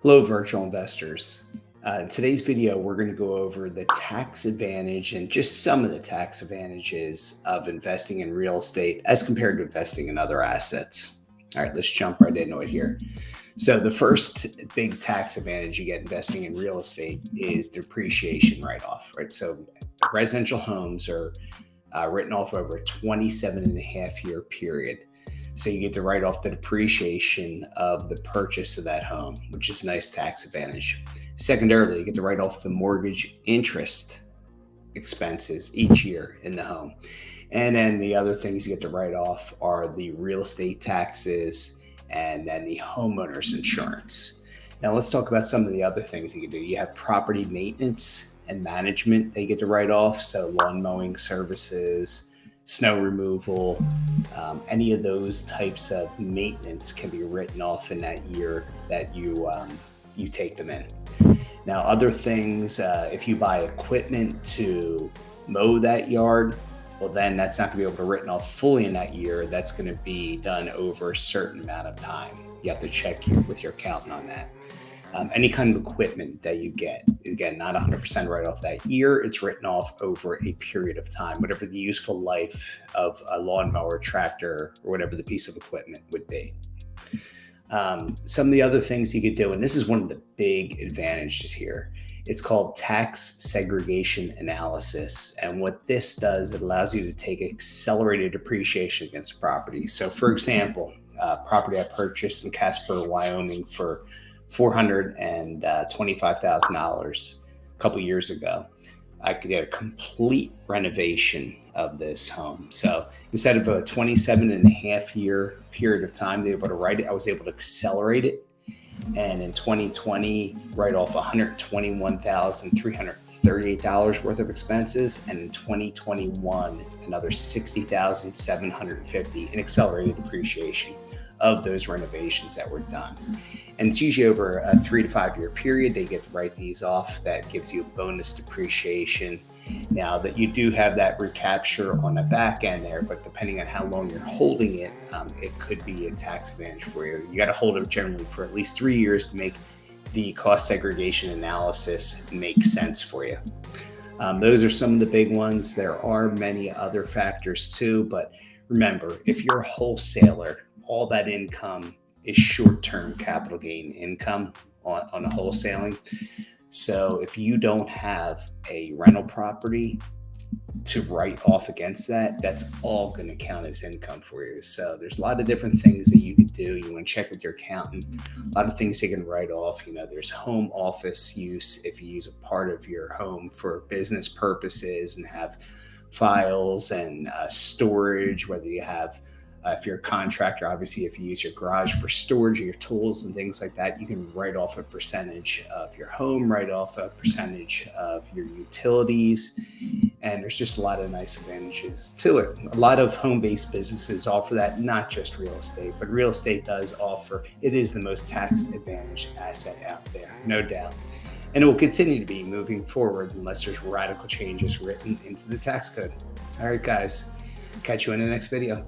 Hello, virtual investors. In today's video, we're going to go over the tax advantage and just some of the tax advantages of investing in real estate as compared to investing in other assets. All right, let's jump right into it here. So the first big tax advantage you get investing in real estate is depreciation write-off, right? So residential homes are written off over a 27 and a half year period. So you get to write off the depreciation of the purchase of that home, which is a nice tax advantage. Secondarily, you get to write off the mortgage interest expenses each year in the home. And then the other things you get to write off are the real estate taxes and then the homeowner's insurance. Now let's talk about some of the other things you can do. You have property maintenance and management that you get to write off. So lawn mowing services, snow removal, any of those types of maintenance can be written off in that year that you take them in. Now, other things, if you buy equipment to mow that yard, well, then that's not going to be able to be written off fully in that year. That's going to be done over a certain amount of time. You have to check with your accountant on that. Any kind of equipment that you get, again, not 100% right off that year. It's written off over a period of time, whatever the useful life of a lawnmower, tractor, or whatever the piece of equipment would be. Some of the other things you could do, and this is one of the big advantages here, it's called tax segregation analysis. And what this does, it allows you to take accelerated depreciation against a property. So for example, property I purchased in Casper, Wyoming for $425,000 a couple years ago. I could get a complete renovation of this home. So instead of a 27 and a half year period of time, I was able to accelerate it. And in 2020, write off $121,338 worth of expenses. And in 2021, another $60,750 in accelerated depreciation of those renovations that were done. And it's usually over a 3 to 5 year period. They get to write these off. That gives you a bonus depreciation. Now that you do have that recapture on the back end there, but depending on how long you're holding it, it could be a tax advantage for you. You got to hold it generally for at least 3 years to make the cost segregation analysis make sense for you. Those are some of the big ones. There are many other factors too, but remember, if you're a wholesaler, all that income is short-term capital gain income on a wholesaling. So if you don't have a rental property to write off against that, that's all going to count as income for you. So there's a lot of different things that you could do. You want to check with your accountant. A lot of things you can write off. There's home office use if you use a part of your home for business purposes and have files and storage, whether you have if you're a contractor, obviously, if you use your garage for storage of your tools and things like that, you can write off a percentage of your home, write off a percentage of your utilities. And there's just a lot of nice advantages to it. A lot of home-based businesses offer that, not just real estate, but real estate does offer, it is the most tax advantaged asset out there, no doubt. And it will continue to be moving forward unless there's radical changes written into the tax code. All right, guys, catch you in the next video.